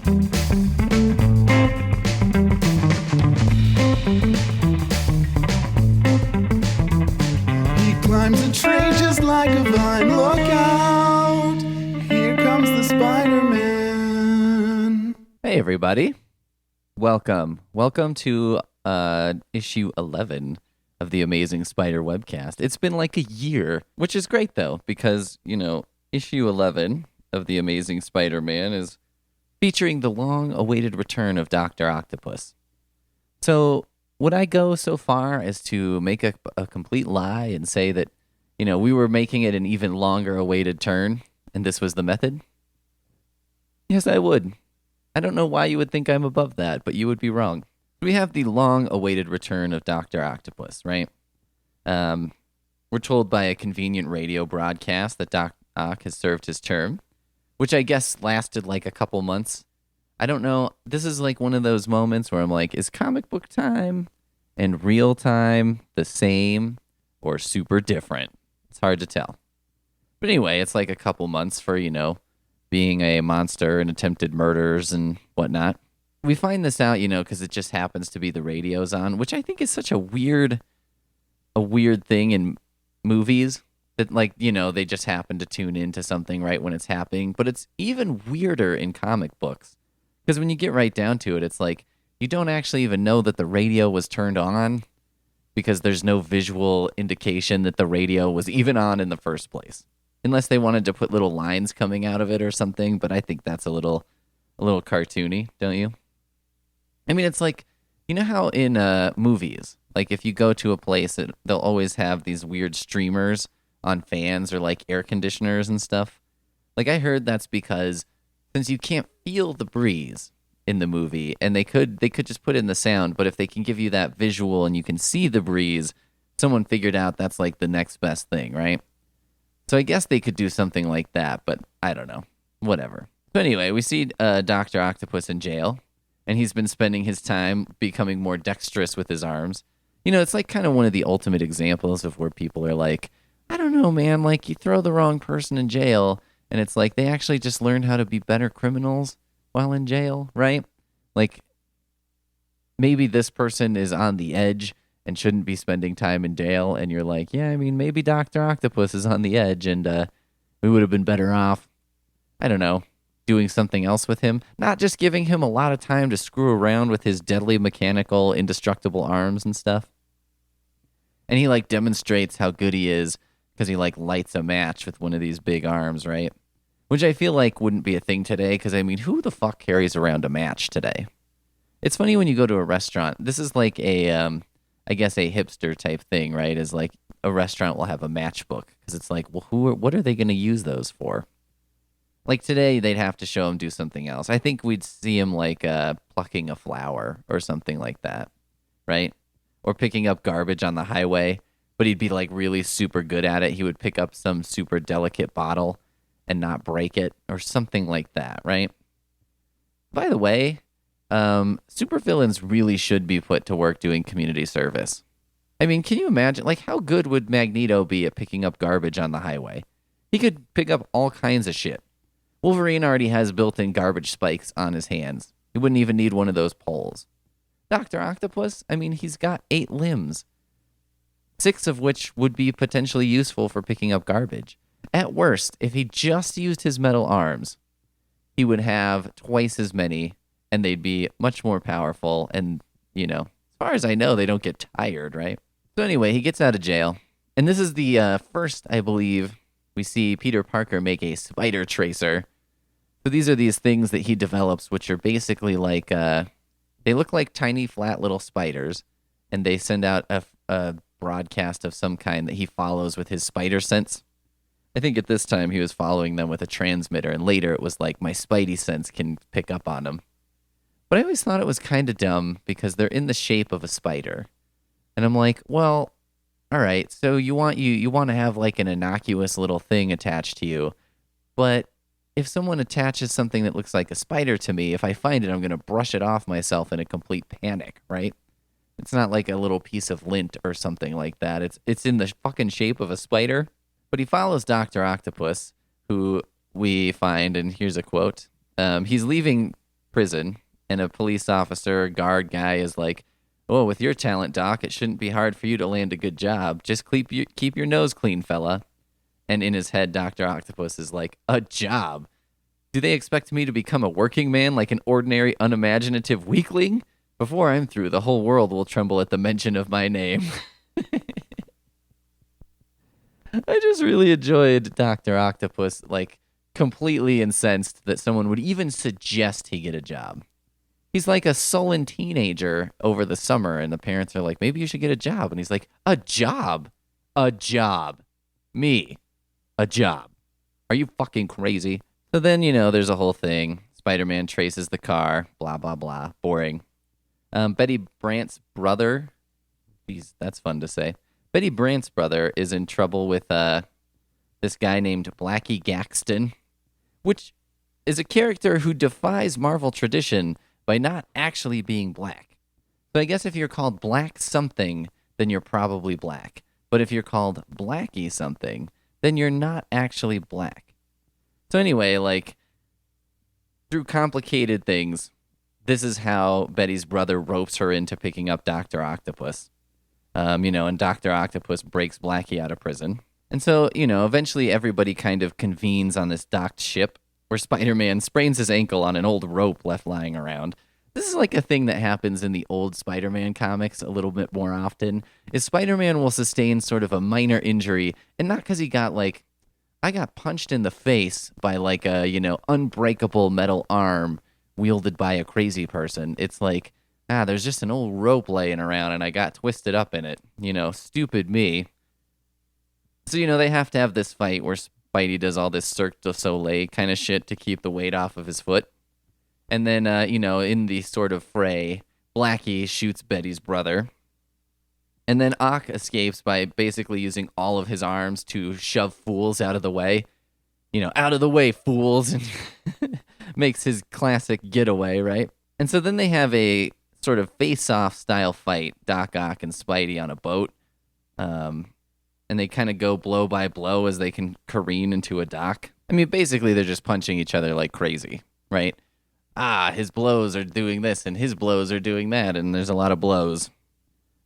He climbs a tree just like a vine. Look out! Here comes the Spider-Man. Hey, everybody. Welcome to issue 11 of the Amazing Spider webcast. It's been like a year, which is great, though, because, issue 11 of the Amazing Spider-Man is featuring the long-awaited return of Dr. Octopus. So, would I go so far as to make a complete lie and say that, we were making it an even longer-awaited turn, and this was the method? Yes, I would. I don't know why you would think I'm above that, but you would be wrong. We have the long-awaited return of Dr. Octopus, right? We're told by a convenient radio broadcast that Doc Ock has served his term, which I guess lasted like a couple months. I don't know. This is like one of those moments where I'm like, is comic book time and real time the same or super different? It's hard to tell. But anyway, it's like a couple months for, being a monster and attempted murders and whatnot. We find this out, because it just happens to be the radio's on, which I think is such a weird thing in movies that, they just happen to tune into something right when it's happening. But it's even weirder in comic books because when you get right down to it, it's like you don't actually even know that the radio was turned on because there's no visual indication that the radio was even on in the first place. Unless they wanted to put little lines coming out of it or something, but I think that's a little cartoony, don't you? I mean, it's like, how in movies, like if you go to a place, they'll always have these weird streamers on fans or like air conditioners and stuff. Like I heard that's because since you can't feel the breeze in the movie, and they could just put in the sound, but if they can give you that visual and you can see the breeze, someone figured out that's like the next best thing, right? So I guess they could do something like that, but I don't know. Whatever. So anyway, we see Dr. Octopus in jail, and he's been spending his time becoming more dexterous with his arms. It's like kind of one of the ultimate examples of where people are like, I don't know, man, like you throw the wrong person in jail, and it's like they actually just learned how to be better criminals while in jail, right? Like maybe this person is on the edge and shouldn't be spending time in jail, and you're like, yeah, I mean, maybe Dr. Octopus is on the edge, and we would have been better off, I don't know, doing something else with him. Not just giving him a lot of time to screw around with his deadly mechanical, indestructible arms and stuff. And he, demonstrates how good he is because he, lights a match with one of these big arms, right? Which I feel like wouldn't be a thing today, because, I mean, who the fuck carries around a match today? It's funny when you go to a restaurant. This is like a... I guess a hipster type thing, right? Is like a restaurant will have a matchbook because it's like, well, what are they going to use those for? Like today, they'd have to show him do something else. I think we'd see him plucking a flower or something like that, right? Or picking up garbage on the highway, but he'd be really super good at it. He would pick up some super delicate bottle and not break it or something like that, right? By the way, supervillains really should be put to work doing community service. I mean, can you imagine, how good would Magneto be at picking up garbage on the highway? He could pick up all kinds of shit. Wolverine already has built-in garbage spikes on his hands. He wouldn't even need one of those poles. Dr. Octopus, I mean, he's got 8 limbs, 6 of which would be potentially useful for picking up garbage. At worst, if he just used his metal arms, he would have twice as many, and they'd be much more powerful, and, as far as I know, they don't get tired, right? So anyway, he gets out of jail, and this is the first, I believe, we see Peter Parker make a spider tracer. So these are these things that he develops, which are basically they look like tiny, flat little spiders, and they send out a broadcast of some kind that he follows with his spider sense. I think at this time he was following them with a transmitter, and later it was like, my spidey sense can pick up on them. But I always thought it was kind of dumb because they're in the shape of a spider. And I'm like, well, all right, so you want to have an innocuous little thing attached to you, but if someone attaches something that looks like a spider to me, if I find it, I'm going to brush it off myself in a complete panic, right? It's not like a little piece of lint or something like that. It's in the fucking shape of a spider. But he follows Dr. Octopus, who we find, and here's a quote. He's leaving prison, and a police officer, guard guy is like, "Oh, with your talent, Doc, it shouldn't be hard for you to land a good job. Just keep your nose clean, fella." And in his head, Dr. Octopus is like, "A job? Do they expect me to become a working man like an ordinary, unimaginative weakling? Before I'm through, the whole world will tremble at the mention of my name." I just really enjoyed Dr. Octopus, like, completely incensed that someone would even suggest he get a job. He's like a sullen teenager over the summer, and the parents are like, "Maybe you should get a job." And he's like, "A job? A job? Me? A job? Are you fucking crazy?" So then, there's a whole thing. Spider-Man traces the car, blah, blah, blah. Boring. Betty Brant's brother, geez, that's fun to say. Betty Brant's brother is in trouble with this guy named Blackie Gaxton, which is a character who defies Marvel tradition by not actually being black. So I guess if you're called Black something, then you're probably black. But if you're called Blackie something, then you're not actually black. So anyway, like, through complicated things, this is how Betty's brother ropes her into picking up Dr. Octopus. And Dr. Octopus breaks Blackie out of prison. And so, eventually everybody kind of convenes on this docked ship where Spider-Man sprains his ankle on an old rope left lying around. This is like a thing that happens in the old Spider-Man comics a little bit more often, is Spider-Man will sustain sort of a minor injury, and not because he got I got punched in the face by like a, unbreakable metal arm wielded by a crazy person. It's like, there's just an old rope laying around and I got twisted up in it. Stupid me. So, they have to have this fight where Spidey does all this Cirque du Soleil kind of shit to keep the weight off of his foot. And then, in the sort of fray, Blackie shoots Betty's brother. And then Ock escapes by basically using all of his arms to shove fools out of the way. Out of the way, fools. And makes his classic getaway, right? And so then they have a sort of face-off style fight, Doc Ock and Spidey on a boat. And they kind of go blow by blow as they can careen into a dock. I mean, basically they're just punching each other like crazy, right? His blows are doing this and his blows are doing that, and there's a lot of blows.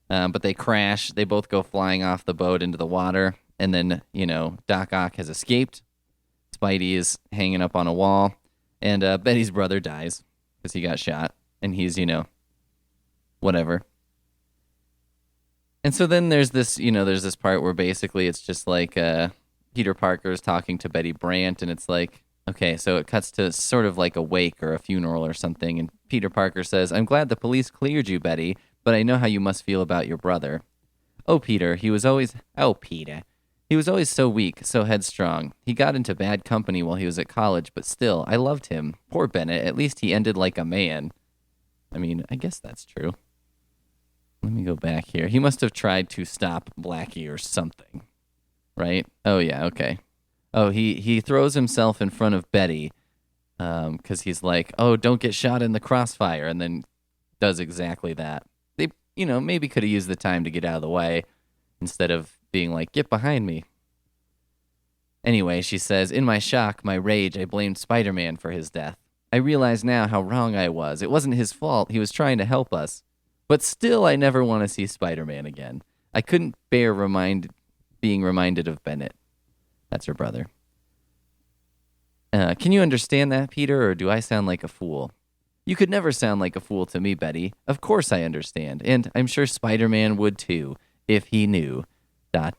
But they crash. They both go flying off the boat into the water. And then, Doc Ock has escaped. Spidey is hanging up on a wall. And Betty's brother dies because he got shot. And he's, whatever. And so then there's this part where basically it's just like Peter Parker's talking to Betty Brant. And it's like, okay, so it cuts to sort of like a wake or a funeral or something. And Peter Parker says, "I'm glad the police cleared you, Betty, but I know how you must feel about your brother. Oh, Peter, he was always so weak, so headstrong. He got into bad company while he was at college, but still, I loved him. Poor Bennett, at least he ended like a man." I mean, I guess that's true. Let me go back here. He must have tried to stop Blackie or something, right? Oh, yeah, okay. Oh, he throws himself in front of Betty because he's like, "Oh, don't get shot in the crossfire," and then does exactly that. They, maybe could have used the time to get out of the way instead of being like, "Get behind me." Anyway, she says, "In my shock, my rage, I blamed Spider-Man for his death. I realize now how wrong I was. It wasn't his fault. He was trying to help us. But still, I never want to see Spider-Man again. I couldn't bear being reminded of Bennett." That's her brother. "Can you understand that, Peter, or do I sound like a fool?" "You could never sound like a fool to me, Betty. Of course I understand, and I'm sure Spider-Man would too, if he knew... ... So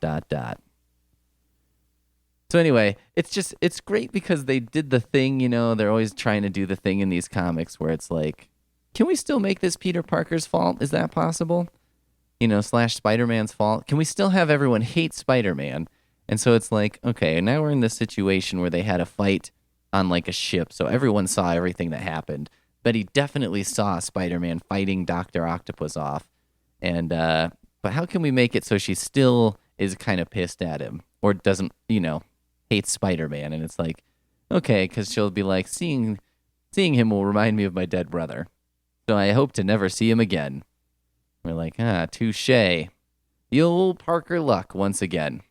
anyway, it's great because they did the thing, they're always trying to do the thing in these comics where it's like, can we still make this Peter Parker's fault? Is that possible? / Spider-Man's fault? Can we still have everyone hate Spider-Man? And so it's like, okay, now we're in this situation where they had a fight on like a ship, so everyone saw everything that happened. But he definitely saw Spider-Man fighting Dr. Octopus off. And but how can we make it so she still is kind of pissed at him or doesn't, hate Spider-Man? And it's like, okay, because she'll be like, seeing him will remind me of my dead brother. So I hope to never see him again. We're like, touche. The old Parker luck once again.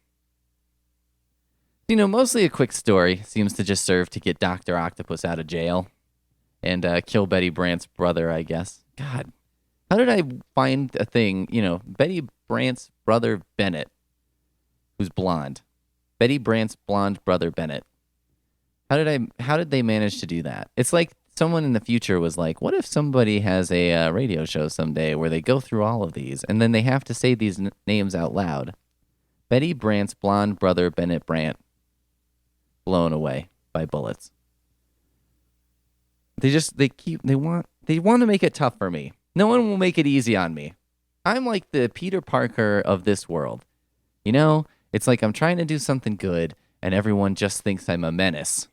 Mostly a quick story seems to just serve to get Dr. Octopus out of jail. and kill Betty Brant's brother, I guess. God, how did I find a thing? Betty Brant's brother Bennett, who's blonde. Betty Brant's blonde brother Bennett. How did they manage to do that? It's like someone in the future was like, what if somebody has a radio show someday where they go through all of these and then they have to say these names out loud? Betty Brant's blonde brother Bennett Brant, blown away by bullets. They want to make it tough for me. No one will make it easy on me. I'm like the Peter Parker of this world. It's like I'm trying to do something good and everyone just thinks I'm a menace.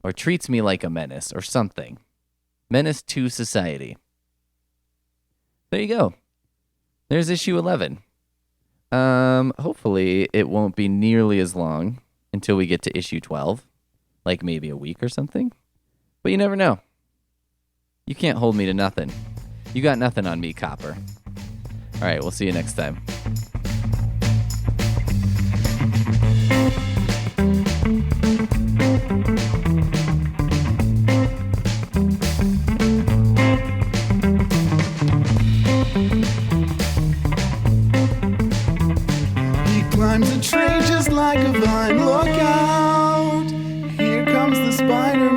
Or treats me like a menace or something. Menace to society. There you go. There's issue 11. Hopefully it won't be nearly as long until we get to issue 12. Like maybe a week or something. But you never know. You can't hold me to nothing. You got nothing on me, Copper. All right, we'll see you next time. Climbs a tree just like a vine. Look out! Here comes the spider.